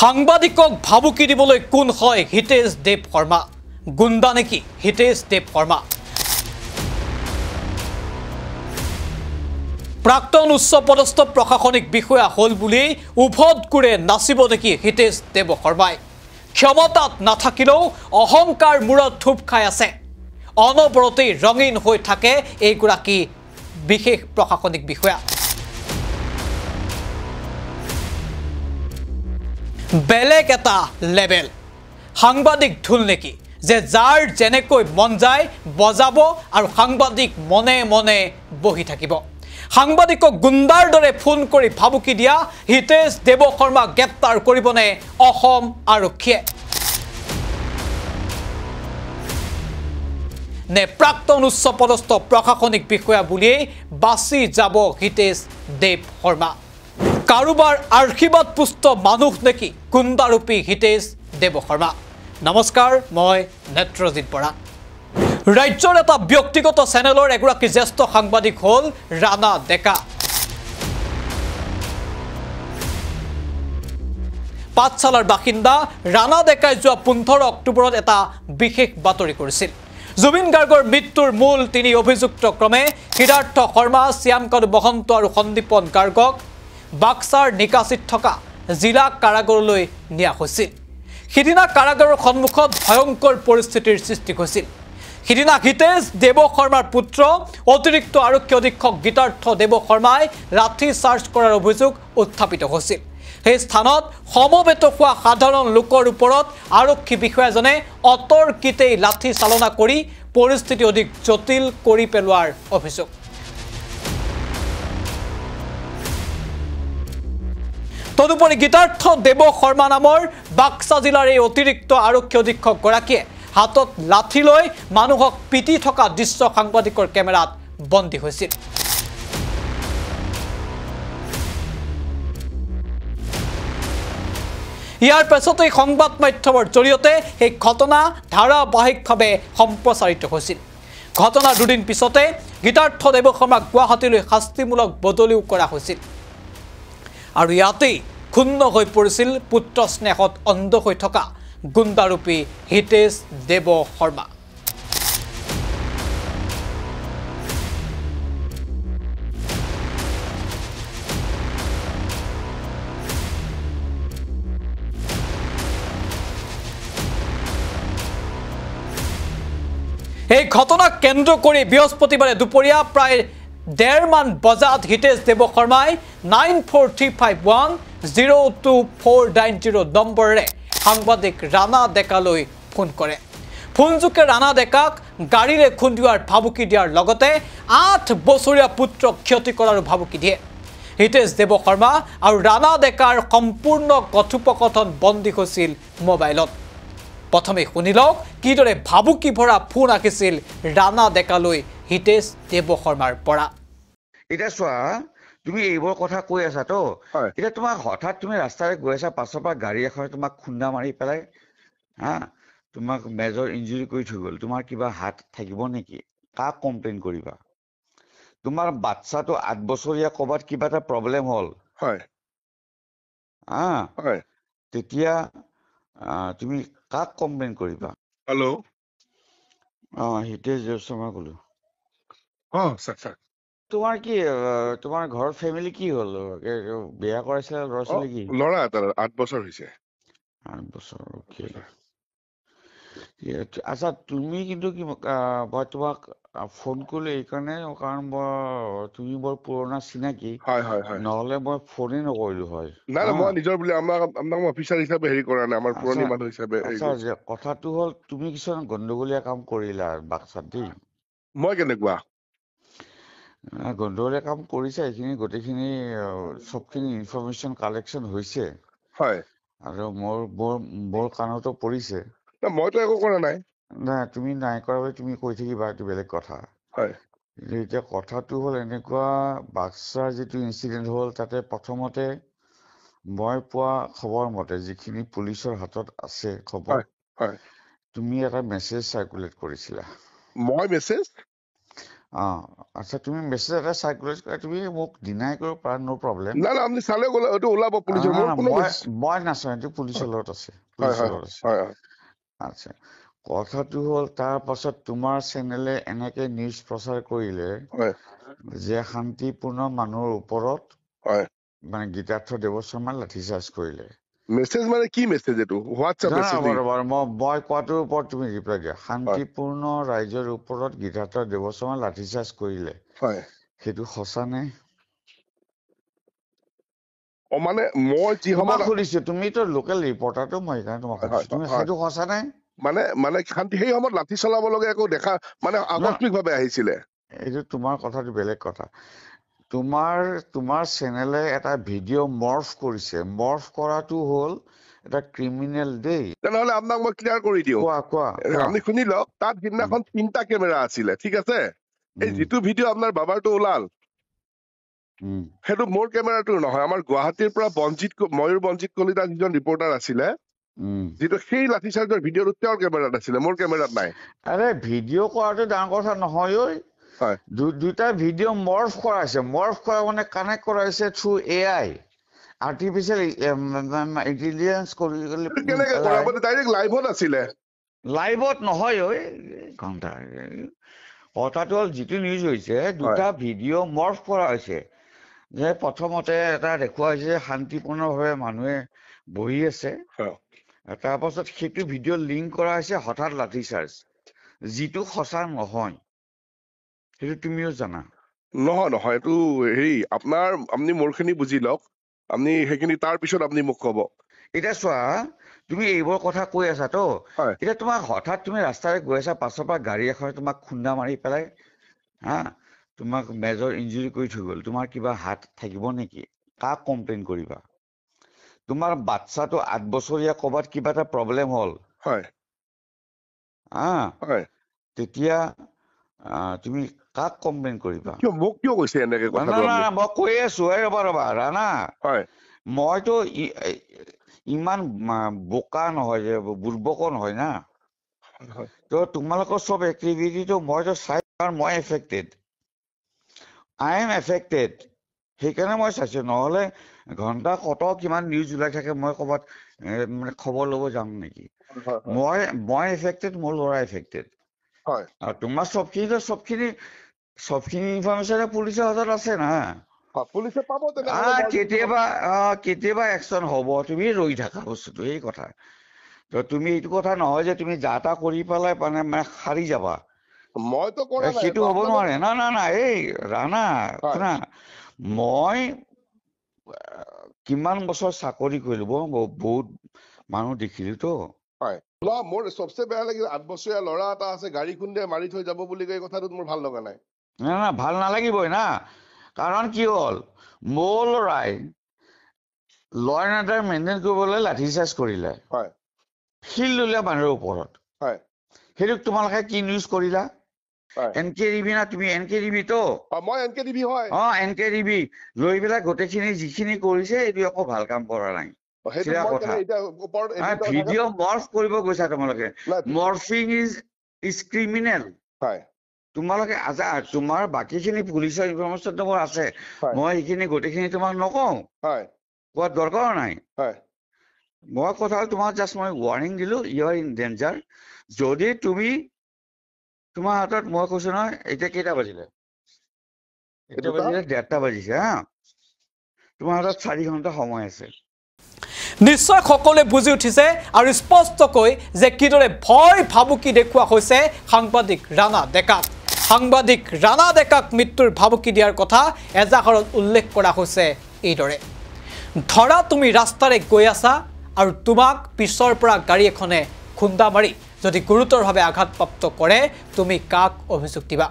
সাংবাদিকক ভাবুকি দিবলৈ কোন হয় হিতেশ দেৱ শৰ্মা গুণ্ডা নেকি হিতেশ দেৱ শৰ্মা প্ৰাক্তন উচ্চপদস্থ প্ৰশাসনিক বিষয়া হল বুলি উভত কুৰে নাচিব নেকি হিতেশ দেৱ শৰ্মাই ক্ষমতাত নাথাকিলেও অহংকাৰ মূৰত থুপ খাই আছে অনবৰতেই ৰঙীন হৈ থাকে এইগৰাকী বিশেষ প্ৰশাসনিক বিষয়া বেলেগ এটা লেভেল সাংবাদিক ঢোল নেকি যে যাৰ জেনেকৈ মন যায় বজাব আৰু সাংবাদিক মনে মনে বহি থাকিব সাংবাদিকক গুণ্ডাৰ দৰে ফোন কৰি ভাবুকি দিয়া হিতেশ দেৱ শৰ্মা গ্ৰেপ্তাৰ কৰিবনে অসম আৰক্ষীয়ে নে প্ৰাক্তন উচ্চপদস্থ প্ৰশাসনিক বিষয়া বুলিয়েই বাছি যাব হিতেশ দেৱ শৰ্মা কাৰোবাৰ আশীৰ্বাদ পুষ্ট মানুহ নেকি গুণ্ডাৰূপী হিতেশ দেৱ শৰ্মা নমস্কাৰ মই নেত্ৰজিৎ বৰা ৰাজ্যৰ এটা ব্যক্তিগত চেনেলৰ এগৰাকী জ্যেষ্ঠ সাংবাদিক হল ৰাণা ডেকা পাঠশালাৰ বাসিন্দা ৰাণা ডেকাই যোৱা 15 অক্টোবৰত এটা বিশেষ বাতৰি কৰিছিল জুবিন গাৰ্গৰ মৃত্যুৰ মূল তিনি অভিযুক্ত ক্ৰমে সিদ্ধাৰ্থ শৰ্মা শ্যামকানু মহন্ত আৰু সন্দীপন গাৰ্গক বাক্সাৰ নিকাচিত থকা জিলা কাৰাগাৰলৈ নিয়া হৈছিল সিদিনা কাৰাগাৰৰ সন্মুখত ভয়ংকৰ পৰিস্থিতিৰ সৃষ্টি হৈছিল সিদিনা হিতেশ দেৱ শৰ্মাৰ পুত্ৰ অতিৰিক্ত আৰক্ষী অধীক্ষক গীতাৰ্থ দেৱ শৰ্মাই লাঠি চাৰ্জ কৰাৰ অভিযোগ উত্থাপিত হৈছিল সেই স্থানত সমবেত হোৱা সাধাৰণ লোকৰ ওপৰত আৰক্ষী বিষয়াজনে অতৰ্কিতেই লাঠি চালনা কৰি পৰিস্থিতি অধিক জটিল কৰি পেলোৱাৰ অভিযোগ তদুপৰি গীতাৰ্থ দেৱ শৰ্মা নামৰ বাক্সা জিলাৰ এই অতিৰিক্ত আৰক্ষী অধীক্ষক গৰাকীয়ে হাতত লাঠি লৈ মানুহক পিটি থকা দৃশ্য সাংবাদিকৰ কেমেৰাত বন্দী হৈছিল ইয়াৰ পিছতে সংবাদ মাধ্যমৰ জৰিয়তে এই ঘটনা ধাৰাবাহিকভাৱে সম্প্ৰচাৰিত হৈছিল ঘটনাৰ দুদিন পিছতে গীতাৰ্থ দেৱ শৰ্মাক গুৱাহাটীলৈ শাস্তিমূলক বদলিও কৰা হৈছিল আৰু ইয়াতেই ক্ষুণ্ণ হৈ পৰিছিল পুত্ৰ স্নেহত অন্ধ হৈ থকা গুণ্ডাৰূপী হিতেশ দেৱ শৰ্মা এই ঘটনাক কেন্দ্ৰ কৰি বৃহস্পতিবাৰে দুপৰীয়া প্ৰায় 1:30 মান বজাত হিতেশ দেৱ শৰ্মাই 9435102490 নম্বৰেৰে সাংবাদিক ৰাণা ডেকালৈ ফোন কৰে ফোনযোগে ৰাণা ডেকাক গাড়ীৰে খুন্দিওৱাৰ ভাবুকি দিয়াৰ লগতে 8 বছৰীয়া পুত্ৰক ক্ষতি কৰাৰ ভাবুকি দিয়ে হিতেশ দেৱ শৰ্মা আৰু ৰাণা ডেকাৰ সম্পূৰ্ণ কথোপকথন বন্দী হৈছিল মোবাইলত প্ৰথমে শুনিলক কিদৰে ভাবুকি ভৰা ফোন আহিছিল ৰাণা ডেকালৈ হিতেশ দেৱ শৰ্মাৰ পৰা এটা চোৱা তুমি এইবোৰ কথা কৈ আছা তো এটা তোমাক হঠাৎ তুমি ৰাস্তাৰে গৈ আছা পাছৰ পৰা গাড়ী এখন তোমাক খুন্দা মাৰি পেলাই হা তোমাক মেজৰ ইনজুৰি কৰি থৈ গ'ল তোমাৰ কিবা হাত থাকিব নেকি কাক কমপ্লেইন কৰিবা তোমাৰ বাচ্চাটো 8 বছৰীয়া ক'বাত কিবা এটা প্ৰব্লেম হ'ল হয় হয় তেতিয়া তুমি কাক কমপ্লেইন কৰিবা হেল্ল' হিতেশ দেৱ শৰ্মা ক'লো স্যাৰ তোমাৰ কি তোমাৰ ঘৰৰ ফেমিলি কি হ'ল বিয়া কৰাইছে ল'ৰা ছোৱালী কি ল'ৰা এটাৰ 8 বছৰ হৈছে 8 বছৰ ওকে আচ্ছা তুমি কিন্তু কি মই তোমাক ফোন কৰিলো এইকাৰণে কাৰণ তুমি বৰ পুৰণা চিনাকি নহ'লে মই ফোনে নকৰিলো হয় নাই মই নিজৰ বুলি আপোনাক অফিচাৰ হিচাপে হেৰি কৰা নাই আমাৰ পুৰণি মানুহ হিচাপে কথাটো হ'ল তুমি কিছুমান গণ্ডগোলীয়া কাম কৰিলা বাক্সাত দেই মই কেনেকুৱা গণ্ডগোলীয়া কাম কৰিছে এইখিনি গোটেইখিনি চবখিনি ইনফৰমেশ্যন কালেকশ্যন হৈছে হয় আৰু মোৰ কাণতো পৰিছে মইতো একো কৰা নাই নাই তুমি নাই কৰা বুলি তুমি কৈ থাকিবা এইটো বেলেগ কথা হয় এতিয়া কথাটো হ'ল এনেকুৱা বাক্সাৰ যিটো ইনচিডেণ্ট হ'ল তাতে প্ৰথমতে মই পোৱা খবৰ মতে যিখিনি পুলিচৰ হাতত আছে খবৰ তুমি এটা মেছেজ চাৰ্কুলেট কৰিছিলা মই মেছেজ আচ্ছা তুমি মেছেজ এটা সাৰ্কুলেট কৰা তুমি মোক ডিনাই কৰিব পাৰা নো প্ৰব্লেম না আপনি চালে গ'লে এইটো ওলাব পুলিচৰ মোৰ কোনো মই নাচাওঁ এইটো পুলিচৰ লগত আছে আচ্ছা কথাটো হ'ল তাৰ পাছত তোমাৰ চেনেলে এনেকে নিউজ প্ৰচাৰ কৰিলে যে শান্তিপূৰ্ণ মানুহৰ ওপৰত মানে গীতাৰ্থ দেৱশৰ্মাই লাঠিচাৰ্জ কৰিলে মেছেজ মানে কি মেছেজ এইটো হোৱাটছআপ মেছেজ মই কোৱাটোৰ ওপৰত তুমি ৰিপ্লাই দিয়া শান্তিপূৰ্ণ ৰাইজৰ ওপৰত গীতাৰ্থ দেৱশৰ্মাই লাঠিচাৰ্জ কৰিলে সেইটো সঁচা নে মানে মই যি সময়ত সুধিছো তুমিতো লোকেল ৰিপৰ্টাৰটো মই সেইকাৰণে তোমাক সুধিছো তুমি সেইটো সঁচা নে মানে শান্তি সেই সময়ত লাঠি চলাব লগা একো দেখা মানে আকস্মিকভাৱে আহিছিলে এইটো তোমাৰ কথাটো বেলেগ কথা তোমাৰ চেনেলে এটা ভিডিঅ' মৰ্ফ কৰিছে মৰ্ফ কৰাটো হ'ল এটা ক্ৰিমিনেল দেই তেনেহ'লে আপোনাক মই ক্লিয়াৰ কৰি দিওঁ কোৱা আপুনি শুনি লওক তাত সিদিনাখন 3টা কেমেৰা আছিলে ঠিক আছে এই যিটো ভিডিঅ' আপোনাৰ বাবাৰটো ওলাল সেইটো মোৰ কেমেৰাটো নহয় আমাৰ গুৱাহাটীৰ পৰা ময়ূৰ বঞ্জিত কলিতা যিজন ৰিপৰ্টাৰ আছিলে যিটো সেই লাঠিচাৰ্জৰ ভিডিঅ'টো তেওঁৰ কেমেৰাত আছিলে মোৰ কেমেৰাত নাই আৰে ভিডিঅ' কৰাটো ডাঙৰ কথা নহয় ঐ দুটা ভিডিঅ' মৰ্ফ কৰাইছে মৰ্ফ কৰা মানে কানেক্ট কৰাইছে থ্ৰু AI আৰ্টিফিচিয়েল ইন্টেলিজেন্স কৰি কেনেকে কৰাব ডাইৰেক্ট লাইভত আছিলে লাইভত নহয় ঐ কথাটো হ'ল যিটো নিউজ হৈছে দুটা ভিডিঅ' মৰ্ফ কৰা হৈছে যে প্ৰথমতে এটা দেখুওৱা হৈছে যে শান্তিপূৰ্ণভাৱে মানুহে বহি আছে তাৰ পাছত সেইটো ভিডিঅ' লিংক কৰা হৈছে হঠাৎ লাঠিচাৰ্জ যিটো সঁচা নহয় সেইটো তুমিও জানা নহয় এইটো হেৰি আপুনি মোৰখিনি বুজি লওক আপুনি সেইখিনি তাৰ পিছত আপুনি মোক ক'ব এতিয়া চোৱা তুমি এইবোৰ কথা কৈ আছা তো এতিয়া তোমাক হঠাৎ তুমি ৰাস্তাৰে গৈ আছা পাছৰ পৰা গাড়ী এখনে তোমাক খুন্দা মাৰি পেলাই তোমাক মেজৰ ইঞ্জুৰি কৰি থৈ গ'ল তোমাৰ কিবা হাত থাকিব নেকি কাক কমপ্লেইন কৰিবা তোমাৰ বাচ্চাটো 8 বছৰীয়া ক'বাত কিবা এটা প্ৰব্লেম হ'ল তেতিয়া তুমি কাক কমপ্লেইন কৰিবা মোক কিয় কৈছে এনেকে কথাটো মই কৈ আছো ৰবা ৰাণা মইতো ইমান বোকা নহয় যে বুৰ্বকো নহয় না তো তোমালোকৰ চব এক্টিভিটিটো মইতো চাই কাৰণ মই এফেক্টেড আই এম এফেক্টেড সেইকাৰণে মই চাইছো নহ'লে ঘণ্টা কত কিমান নিউজ ওলাই থাকে মই ক'ৰবাত মানে খবৰ ল'ব যাম নেকি মই এফেক্টেড মোৰ ল'ৰা এফেক্টেড আৰু তোমাৰ চবখিনি ইনফৰমেশ্যন পুলিচৰ হাতত আছে না কেতিয়াবা একশ্যন হ'ব তুমি ৰৈ থাকা বস্তুটো এই কথা তো তুমি এইটো কথা নহয় যে তুমি যা তা কৰি পেলাই মানে সাৰি যাবা সেইটো হ'ব নোৱাৰে না এই ৰাণা শুনা মই কিমান বছৰ চাকৰি কৰিলো বহুত মানুহ দেখিলো তো মোৰ চবচে বেয়া লাগিল 8 বছৰীয়া ল'ৰা এটা আছে গাড়ী খুন্দে মাৰি থৈ যাব বুলি কৈ কথাটোত মোৰ ভাল লগা নাই না ভাল নালাগিবই না কাৰণ কি হ'ল মোৰ ল'ৰাই ল এণ্ড অৰ্ডাৰ মেইনটেইন কৰিবলৈ লাঠিচাৰ্জ কৰিলে শিলদলীয়া মানুহৰ ওপৰত সেইটোক তোমালোকে কি নিউজ কৰিলা NKTV না তুমি NKTV তো মই NKTV হয় NKTV লৈ পেলাই গোটেইখিনি যিখিনি কৰিছে এইটো একো ভাল কাম কৰা নাই ভিডিঅ' মৰ্ফ কৰিব গৈছা তোমালোকে মৰ্ফিং ইজ ক্ৰিমিনেল তোমালোকে তোমাৰ বাকীখিনি পুলিচৰ ইনফৰমেশ্যন তোমাৰ আছে মই সেইখিনি গোটেইখিনি তোমাক নকওঁ কোৱাত দৰকাৰ নাই মই কথা তোমাক জাষ্ট মই ৱাৰ্ণিং দিলো ইউ আৰ ইন ডেঞ্জাৰ যদি তুমি তোমাৰ হাতত মই কৈছো নহয় এতিয়া কেইটা বাজিলে 1:30 বাজিছে তোমাৰ হাতত 4 ঘণ্টা সময় আছে নিশ্চয় সকলোৱে বুজি উঠিছে আৰু স্পষ্টকৈ যে কিদৰে ভয় ভাবুকি দেখুওৱা হৈছে সাংবাদিক ৰাণা ডেকাক মৃত্যুৰ ভাবুকি দিয়াৰ কথা এজাহাৰত উল্লেখ কৰা হৈছে এইদৰে ধৰা তুমি ৰাস্তাৰে গৈ আছা আৰু তোমাক পিছৰ পৰা গাড়ী এখনে খুন্দা মাৰি যদি গুৰুতৰভাৱে আঘাতপ্ৰাপ্ত কৰে তুমি কাক অভিযোগ দিবা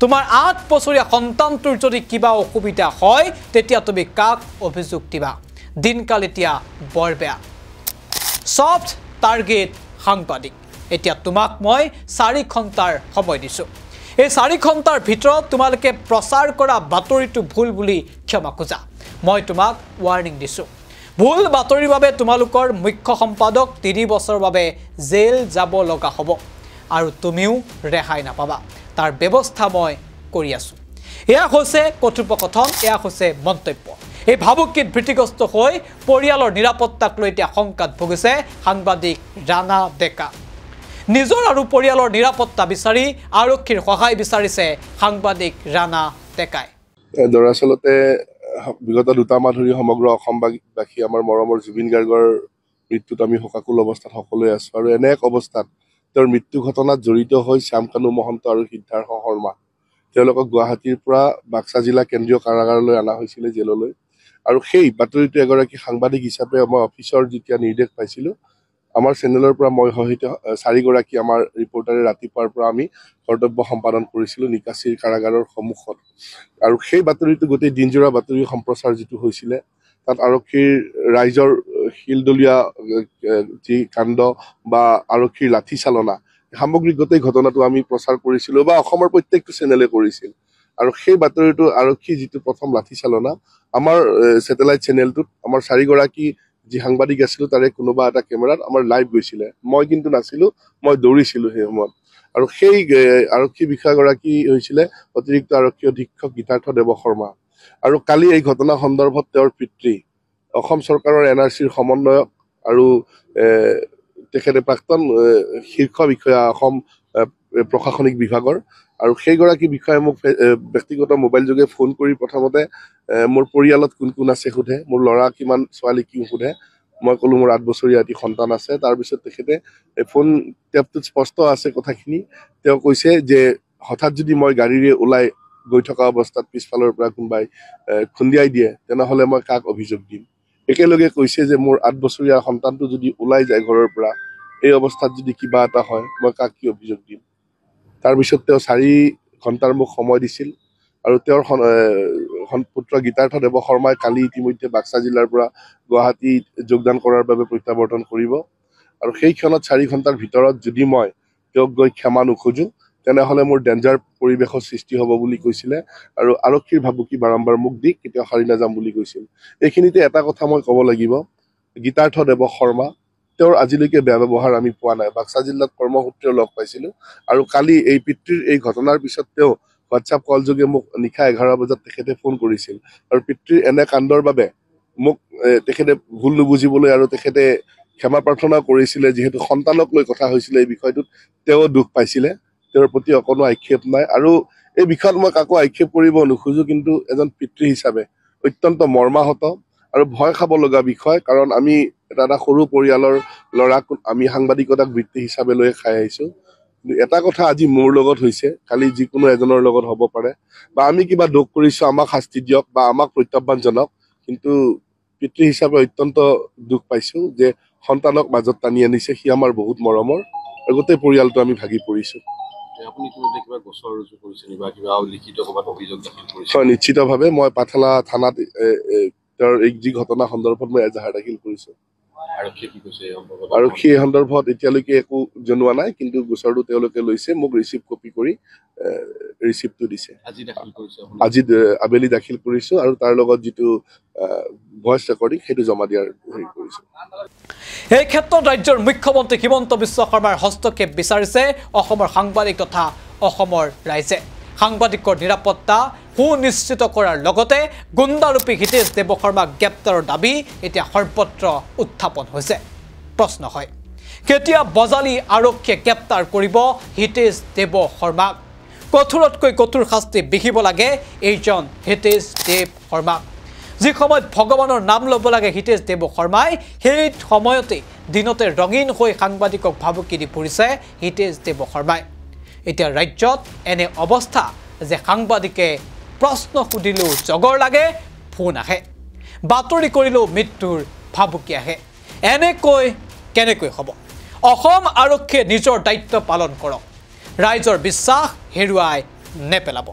তোমাৰ 8 বছৰীয়া সন্তানটোৰ যদি কিবা অসুবিধা হয় তেতিয়া তুমি কাক অভিযোগ দিবা দিনকাল এতিয়া বৰ বেয়া সফট টাৰ্গেট সাংবাদিক এতিয়া তোমাক মই 4 ঘণ্টাৰ সময় দিছো এই 4 ঘণ্টাৰ ভিতৰত তোমালোকে প্ৰচাৰ কৰা বাতৰিটো ভুল বুলি ক্ষমা খোজা মই তোমাক ৱাৰ্ণিং দিছো ভুল বাতৰিৰ বাবে তোমালোকৰ মুখ্য সম্পাদক 3 বছৰৰ বাবে জেল যাব লগা হ'ব আৰু তুমিও ৰেহাই নাপাবা তাৰ ব্যৱস্থা মই কৰি আছো এয়া হৈছে কৰ্তৃপক্ষৰ এয়া হৈছে মন্তব্য এই ভাবুকিত ভীতিগ্ৰস্ত হৈ পৰিয়ালৰ নিৰাপত্তাক লৈ এতিয়া শংকাত ভুগিছে সাংবাদিক ৰাণা ডেকা নিজৰ আৰু পৰিয়ালৰ নিৰাপত্তা বিচাৰি আৰক্ষীৰ সহায় বিচাৰিছে সাংবাদিক ৰাণা ডেকাই দৰাচলতে বিগত 2 মাহ ধৰি সমগ্ৰ অসমবাসী আমাৰ মৰমৰ জুবিন গাৰ্গৰ মৃত্যুত আমি শোকাকুল অৱস্থাত সকলোৱে আছো আৰু এনে এক অৱস্থাত তেওঁৰ মৃত্যু ঘটনাত জড়িত হৈ শ্যামকানু মহন্ত আৰু সিদ্ধাৰ্থ শৰ্মা তেওঁলোকক গুৱাহাটীৰ পৰা বাক্সা জিলা কেন্দ্ৰীয় কাৰাগাৰলৈ অনা হৈছিল জেললৈ আৰু সেই বাতৰিটো এগৰাকী সাংবাদিক হিচাপে মই অফিচৰ যেতিয়া নিৰ্দেশ পাইছিলো আমাৰ চেনেলৰ পৰা মই সহিত 4 গৰাকী আমাৰ ৰিপৰ্টাৰে ৰাতিপুৱাৰ পৰা আমি কৰ্তব্য সম্পাদন কৰিছিলো নিকাশিৰ কাৰাগাৰৰ সন্মুখত আৰু সেই বাতৰিটো গোটেই দিনজোৰা বাতৰি সম্প্ৰচাৰ যিটো হৈছিল তাত আৰক্ষীৰ ৰাইজৰ শিলদলীয়া যি কাণ্ড বা আৰক্ষীৰ লাঠি চালনা সামগ্ৰিক গোটেই ঘটনাটো আমি প্ৰচাৰ কৰিছিলো বা অসমৰ প্ৰত্যেকটো চেনেলে কৰিছিল আৰু সেই বাতৰিটো আৰক্ষী যিটো প্ৰথম লাঠি চালনা আমাৰ স্যাটেলাইট চেনেলটোত আমাৰ 4 গৰাকী যি সাংবাদিক আছিল তাৰে কোনোবা এটা কেমেৰাত আমাৰ লাইভ গৈছিল মই কিন্তু নাছিলো মই দৌৰিছিলো সেই সময়ত আৰু সেই আৰক্ষী বিষয়াগৰাকী হৈছিল অতিৰিক্ত আৰক্ষী অধীক্ষক গীতাৰ্থ দেৱ শৰ্মা আৰু কালি এই ঘটনা সন্দৰ্ভত তেওঁৰ পিতৃ অসম চৰকাৰৰ এনআৰচিৰ সমন্বয়ক আৰু তেখেতে প্ৰাক্তন শীৰ্ষ বিষয়া অসম প্ৰশাসনিক বিভাগৰ আৰু সেই গৰাকী বিষয়ে মোক ব্যক্তিগত মোবাইল যোগে ফোন কৰি প্ৰথমতে মোৰ পৰিয়ালত কোন কোন আছে সোধে মোৰ ল'ৰা কিমান ছোৱালী কি সোধে মই ক'লো মোৰ 8 বছৰীয়া এটি সন্তান আছে তাৰ পিছত তেখেতে ফোন টেপটোত স্পষ্ট আছে কথাখিনি তেওঁ কৈছে যে হঠাৎ যদি মই গাড়ীৰে ওলাই গৈ থকা অৱস্থাত পিছফালৰ পৰা কোনোবাই খুন্দিয়াই দিয়ে তেনেহলে মই কাক অভিযোগ দিম একেলগে কৈছে যে মোৰ 8 বছৰীয়া সন্তানটো যদি ওলাই যায় ঘৰৰ পৰা এই অৱস্থাত যদি কিবা এটা হয় মই কাক কি অভিযোগ দিম তাৰ পিছত তেওঁ 4 ঘণ্টাৰ মোক সময় দিছিল আৰু তেওঁৰ পুত্ৰ গীতাৰ্থ দেৱ শৰ্মাই কালি ইতিমধ্যে বাক্সা জিলাৰ পৰা গুৱাহাটী যোগদান কৰাৰ বাবে প্ৰত্যাৱৰ্তন কৰিব আৰু সেই ক্ষণত 4 ঘণ্টাৰ ভিতৰত যদি মই তেওঁক গৈ ক্ষমা নোখোজো তেনেহলে মোৰ ডেঞ্জাৰ পৰিৱেশৰ সৃষ্টি হ'ব বুলি কৈছিল আৰু আৰক্ষীৰ ভাবুকি বাৰম্বাৰ মুখ দি কেতিয়া হাৰি নাযাম বুলি কৈছিল এইখিনিতে এটা কথা মই ক'ব লাগিব গীতাৰ্থ দেৱ শৰ্মা তেওঁৰ আজিলৈকে বেয়া ব্যৱহাৰ আমি পোৱা নাই বাক্সা জিলাত কৰ্মসূত্ৰে লগ পাইছিলো আৰু কালি এই পিতৃৰ এই ঘটনাৰ পিছত তেওঁ হোৱাটছআপ কল যোগে মোক নিশা 11 বজাত তেখেতে ফোন কৰিছিল আৰু পিতৃৰ এনে কাণ্ডৰ বাবে মোক তেখেতে ভুল নুবুজিবলৈ আৰু তেখেতে ক্ষমা প্ৰাৰ্থনা কৰিছিল যিহেতু সন্তানক লৈ কথা হৈছিল এই বিষয়টোত তেওঁ দুখ পাইছিল তেওঁৰ প্ৰতি কোনো আক্ষেপ নাই আৰু এই বিষয়ত মই কাকো আক্ষেপ কৰিব নোখোজো কিন্তু এজন পিতৃ হিচাপে অত্যন্ত মৰ্মাহত আৰু ভয় খাব লগা বিষয় কাৰণ আমি এটা সৰু পৰিয়ালৰ ল'ৰাক আমি সাংবাদিকতাক বৃত্তি হিচাপে লৈ খাই আহিছো এটা কথা আজি মোৰ লগত হৈছে কালি যিকোনো এজনৰ লগত হ'ব পাৰে বা আমি কিবা দোষ কৰিছো আমাক শাস্তি দিয়ক বা আমাক প্ৰত্যাহ্বান জনাওক কিন্তু পিতৃ হিচাপে অত্যন্ত দুখ পাইছো যে সন্তানক মাজত টানি আনিছে সি আমাৰ বহুত মৰমৰ আৰু গোটেই পৰিয়ালটো আমি ভাগি পৰিছো আপুনি কিমানটা কিবা গোচৰ ৰুজু কৰিছে বা কিবা লিখিত ক'ৰবাত অভিযোগ দাখিল কৰিছে হয় নিশ্চিতভাৱে মই পাঠালা থানাত তেওঁৰ এই যি ঘটনা সন্দৰ্ভত মই এজাহাৰ দাখিল কৰিছো আৰক্ষী এই সন্দৰ্ভত এতিয়ালৈকে একো জনোৱা নাই কিন্তু গোচৰটো তেওঁলোকে লৈছে মোক ৰিচিভ কপি কৰি ৰিচিপ্টটো দিছে আজি আবেলি দাখিল কৰিছো আৰু তাৰ লগত যিটো ভইচ ৰেকৰ্ডিং সেইটো জমা দিয়াৰ হেৰি কৰিছো এই ক্ষেত্ৰত ৰাজ্যৰ মুখ্যমন্ত্ৰী হিমন্ত বিশ্ব শৰ্মাৰ হস্তক্ষেপ বিচাৰিছে অসমৰ সাংবাদিক তথা অসমৰ ৰাইজে সাংবাদিকৰ নিৰাপত্তা সুনিশ্চিত কৰাৰ লগতে গুণ্ডাৰূপী হিতেশ দেৱ শৰ্মাক গ্ৰেপ্তাৰৰ দাবী এতিয়া সৰ্বত্ৰ উত্থাপন হৈছে প্ৰশ্ন হয় কেতিয়া বজালি আৰক্ষীয়ে গ্ৰেপ্তাৰ কৰিব হিতেশ দেৱ শৰ্মাক কঠোৰতকৈ কঠোৰ শাস্তি বিহিব লাগে এইজন হিতেশ দেৱ শৰ্মাক যি সময়ত ভগৱানৰ নাম ল'ব লাগে হিতেশ দেৱ শৰ্মাই সেই সময়তে দিনতে ৰঙীন হৈ সাংবাদিকক ভাবুকি দি ফুৰিছে হিতেশ দেৱ শৰ্মাই এতিয়া ৰাজ্যত এনে অৱস্থা যে সাংবাদিকে প্ৰশ্ন সুধিলেও জগৰ লাগে ফোন আহে বাতৰি কৰিলেও মৃত্যুৰ ভাবুকি আহে এনেকৈ কেনেকৈ হ'ব অসম আৰক্ষীয়ে নিজৰ দায়িত্ব পালন কৰক ৰাইজৰ বিশ্বাস হেৰুৱাই নেপেলাব